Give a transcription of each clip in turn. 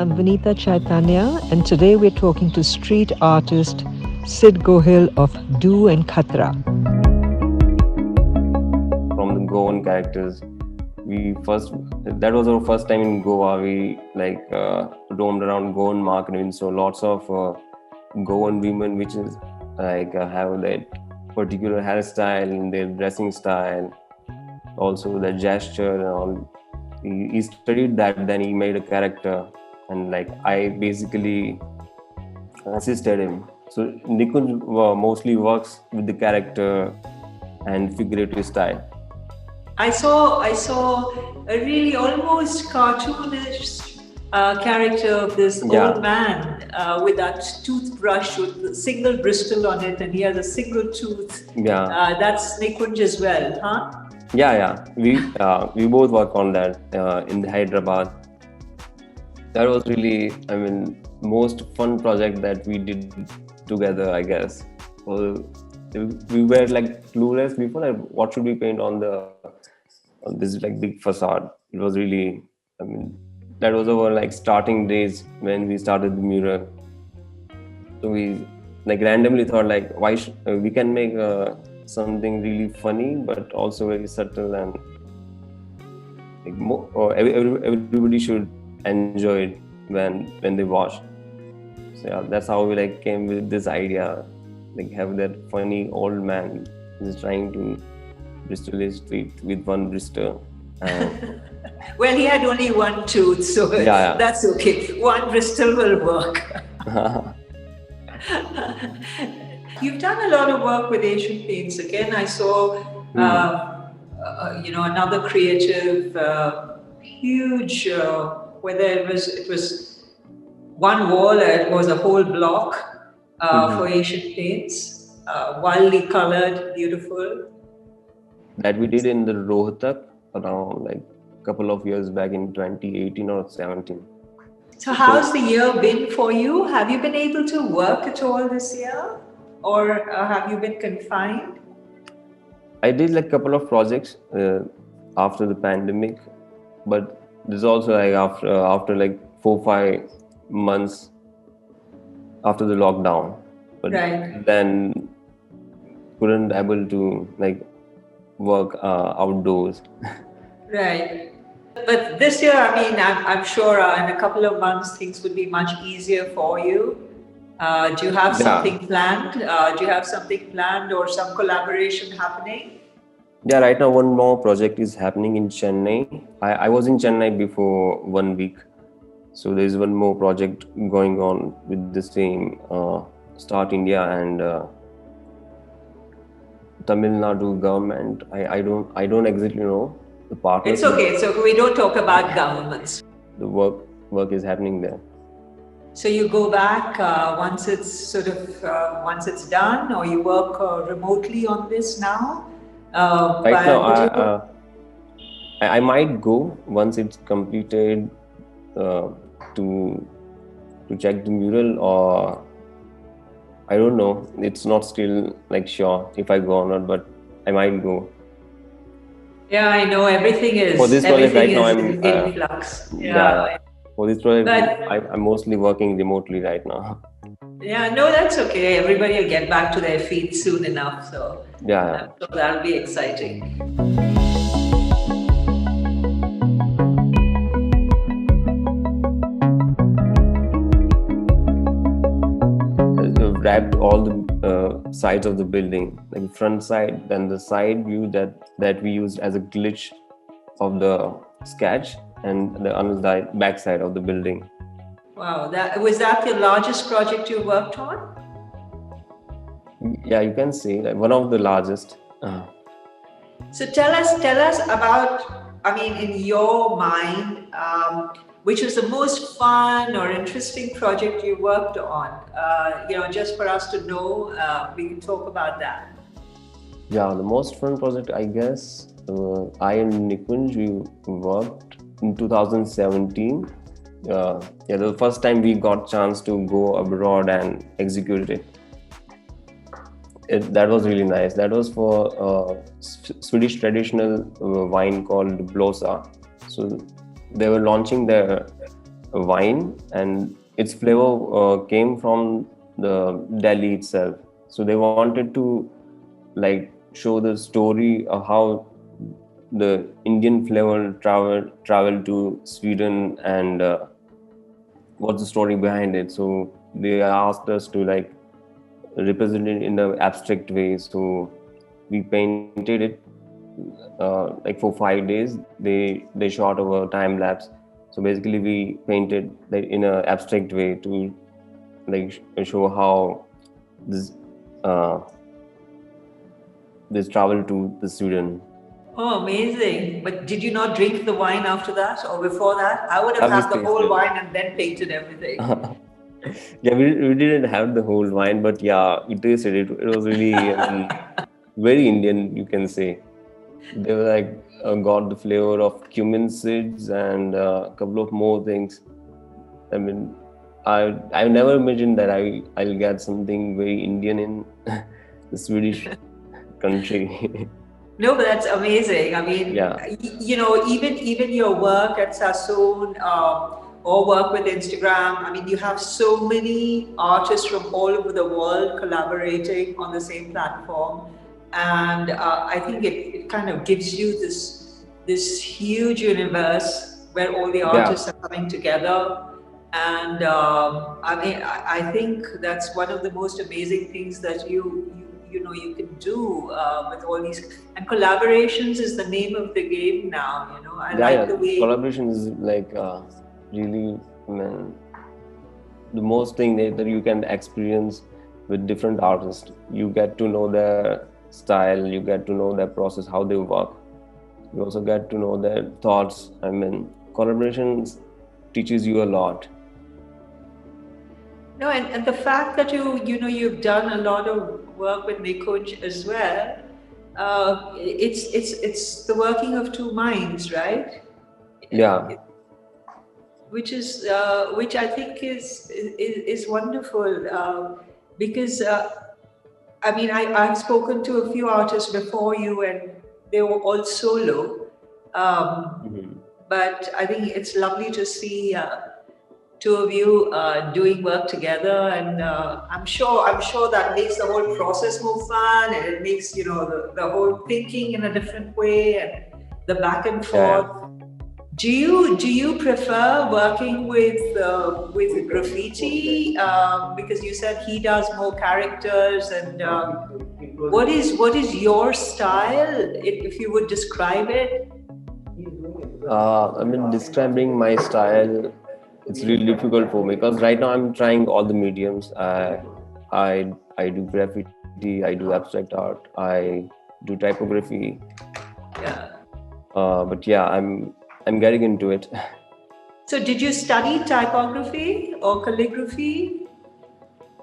I'm Vinita Chaitanya, and today we're talking to street artist Sid Gohil of Do Khatra. From the Goan characters, that was our first time in Goa. We roamed around Goan market and saw lots of Goan women, which is have that particular hairstyle and their dressing style, also their gesture and all. He studied that, then he made a character, and I basically assisted him. So Nikunj mostly works with the character and figurative style. I saw a really almost cartoonish character of this old man with that toothbrush with a single bristle on it, and he has a single tooth. That's Nikunj as well, huh? Yeah. We both work on that in Hyderabad. That was really, most fun project that we did together, I guess. Well, we were clueless before, what should we paint on this big facade. It was really, that was our starting days when we started the mural. So we randomly thought why we can make something really funny but also very subtle, and everybody should enjoy it when they watch. So yeah, that's how we came with this idea, have that funny old man who's trying to bristle his teeth with one bristle. Well, he had only one tooth, so that's okay. One bristle will work. You've done a lot of work with Asian paints. Again, I saw, another creative, huge. Whether it was one wall, it was a whole block for Asian paints, wildly colored, beautiful. That we did in the Rohtak around a couple of years back in 2018 or 17. So how's the year been for you? Have you been able to work at all this year? Or have you been confined? I did a couple of projects after the pandemic, but this also after 4-5 months after the lockdown. But then couldn't able to work outdoors. Right. But this year, I'm sure in a couple of months things would be much easier for you. Do you have something planned? Do you have something planned or some collaboration happening? Yeah, right now one more project is happening in Chennai. I was in Chennai before 1 week. So there's one more project going on with the same Start India and Tamil Nadu government. I don't exactly know the partners. It's okay. So we don't talk about governments. The work is happening there. So you go back once it's done, or you work remotely on this now? Right now, I might go once it's completed to check the mural, or I don't know. It's not still sure if I go or not, but I might go. Yeah, I know everything is. For this project right now, I'm in flux. For this project, I'm mostly working remotely right now. Yeah, no, that's okay. Everybody will get back to their feet soon enough. So so that'll be exciting. Wrapped all the sides of the building, front side, then the side view that we used as a glitch of the sketch, and the other back side of the building. Wow, was that the largest project you worked on? Yeah, you can see one of the largest. So tell us about, in your mind, which was the most fun or interesting project you worked on? Just for us to know, we can talk about that. Yeah, the most fun project, I guess, I and Nikunj, we worked in 2017. The first time we got chance to go abroad and execute it. That was really nice. That was for Swedish traditional wine called Blossa. So they were launching their wine, and its flavor came from the Delhi itself. So they wanted to like show the story of how the Indian flavor traveled to Sweden, and what's the story behind it. So they asked us to like represent it in an abstract way. So we painted it like for 5 days. They shot over time lapse. So basically, we painted like in an abstract way to like show how this uh, this travel to the Sweden. Oh, amazing. But did you not drink the wine after that or before that? I would have That had was the whole tasted. wine and then painted everything. Yeah, we didn't have the whole wine, but yeah, we tasted it. It was really, I mean, very Indian, you can say. They were like got the flavor of cumin seeds and a couple of more things. I mean, I never imagined that I'll get something very Indian in the Swedish country. No, but that's amazing. I mean, Yeah, even your work at Sassoon or work with Instagram. I mean, you have so many artists from all over the world collaborating on the same platform, and I think it kind of gives you this huge universe where all the yeah, artists are coming together. And I mean, I think that's one of the most amazing things that you can do with all these, and collaborations is the name of the game now. I yeah, like yeah. the way. Collaboration is like really, I mean, the most thing that you can experience with different artists. You get to know their style, you get to know their process, how they work. You also get to know their thoughts. I mean, collaborations teaches you a lot. No, and the fact that you've done a lot of work with Nikunj as well. It's the working of two minds, right? Yeah, Which I think is wonderful, because I mean, I've spoken to a few artists before you, and they were all solo. But I think it's lovely to see two of you doing work together, and I'm sure that makes the whole process more fun, and it makes the whole thinking in a different way, and the back and yeah, forth. Do you prefer working with graffiti, because you said he does more characters, and what is your style, if you would describe it? I mean, describing my style, it's really difficult for me because right now I'm trying all the mediums. I do graffiti, I do abstract art, I do typography. Yeah. But yeah, I'm getting into it. So did you study typography or calligraphy?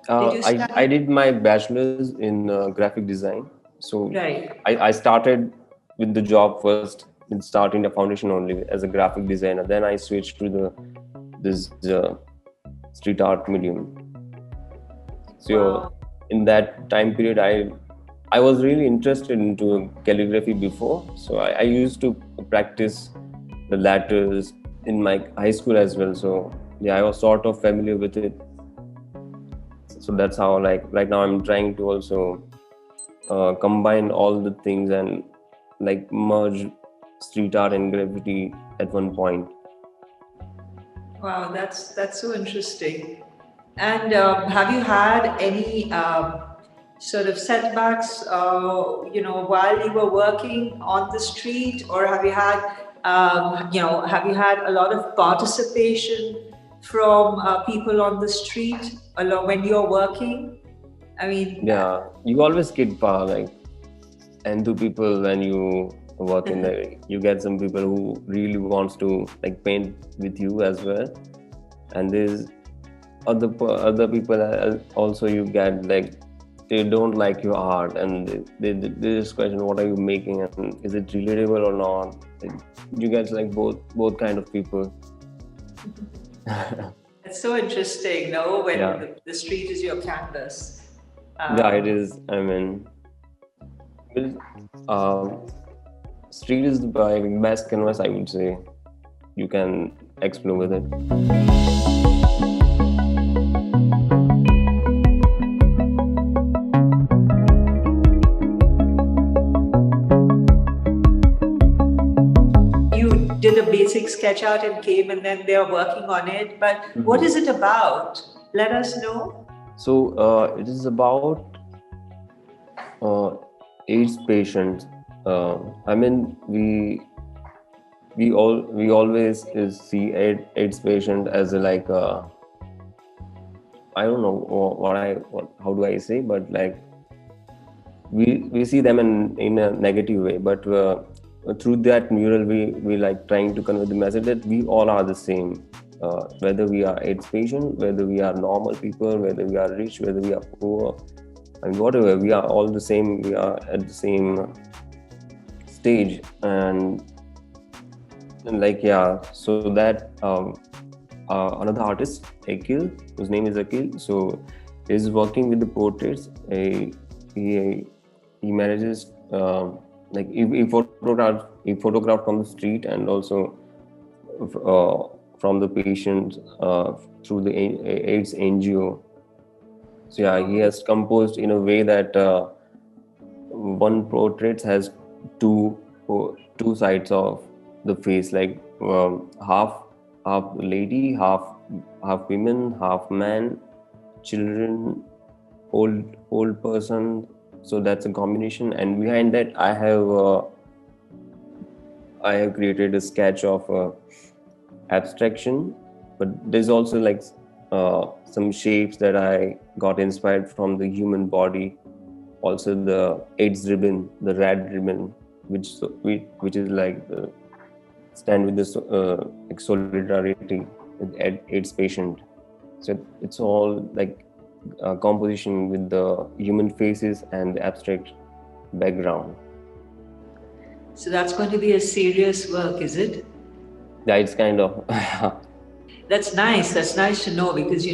Did you I study? did my bachelor's in graphic design. So Right. I started with the job first, with starting the foundation only as a graphic designer. Then I switched to this street art medium. So Wow. in that time period, I was really interested into calligraphy before. So I used to practice the letters in my high school as well. So yeah, I was sort of familiar with it. So that's how, like, right now I'm trying to also combine all the things and like merge street art and graffiti at one point. Wow, that's so interesting. And have you had any sort of setbacks, while you were working on the street, or have you had a lot of participation from people on the street along when you're working? I mean, Yeah, you always get like, and to people when you work in there, you get some people who really wants to like paint with you as well, and there's other people also you get like they don't like your art, and they just question what are you making and is it relatable or not. Like, you get like both kind of people. it's so interesting, no? When Yeah, the street is your canvas. yeah, it Um, is. I mean, well, street is the best canvas, I would say. You can explore with it. You did a basic sketch out and came, and then they are working on it. But what is it about? Let us know. So it is about AIDS patients. I mean, we always see AIDS patient as a, like I don't know how do I say, but like we see them in a negative way, but through that mural we like trying to convey the message that we all are the same, whether we are AIDS patient, whether we are normal people, whether we are rich, whether we are poor, and whatever, we are all the same. We are at the same stage, and like, yeah, so that another artist, Akil, whose name is Akil, so he's working with the portraits. He manages like he photographed from the street, and also from the patients through the AIDS NGO. So yeah, he has composed in a way that one portrait has two sides of the face, like half lady, half women, half man, children, old person. So that's a combination, and behind that I have created a sketch of abstraction, but there's also like some shapes that I got inspired from the human body. Also the AIDS ribbon, the red ribbon, which is like stand with this like solidarity with AIDS patient. So it's all like composition with the human faces and the abstract background. So that's going to be a serious work, is it? Yeah, it's kind of That's nice. That's nice to know, because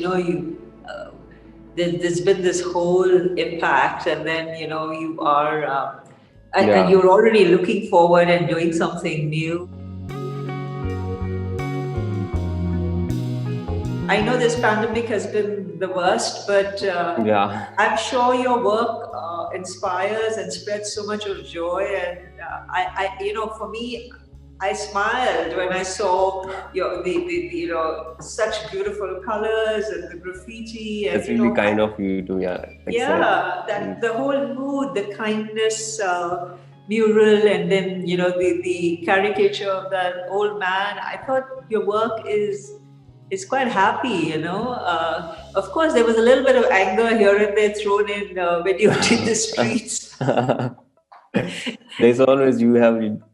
there's been this whole impact, and then you are and you're already looking forward and doing something new. I know this pandemic has been the worst, but I'm sure your work inspires and spreads so much of joy. And for me, I smiled when I saw the such beautiful colors and the graffiti. And, it's really kind of you too, yeah. That the whole mood, the kindness mural, and then the caricature of that old man. I thought your work is quite happy, Of course, there was a little bit of anger here and there thrown in when you were in the streets. There's always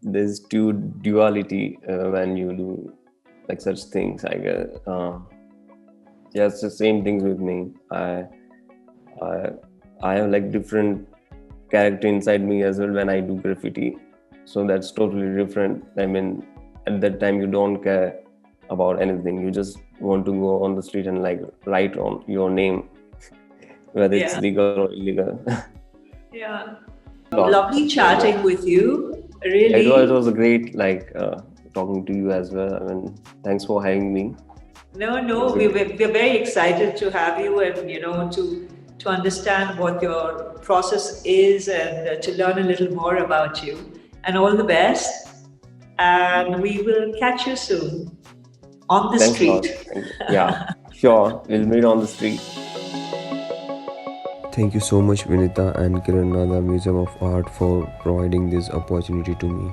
there's duality when you do like such things, I guess. Yeah, it's the same things with me. I have like different character inside me as well when I do graffiti, so that's totally different. I mean, at that time you don't care about anything, you just want to go on the street and like write on your name, whether it's legal or illegal. Yeah. Lovely chatting with you. Really, it was a great talking to you as well. I mean, thanks for having me. No, we're very excited to have you, and to understand what your process is, and to learn a little more about you. And all the best. And we will catch you soon on the street. Yeah, sure. We'll meet on the street. Thank you so much, Vinita and Kiranada Museum of Art, for providing this opportunity to me.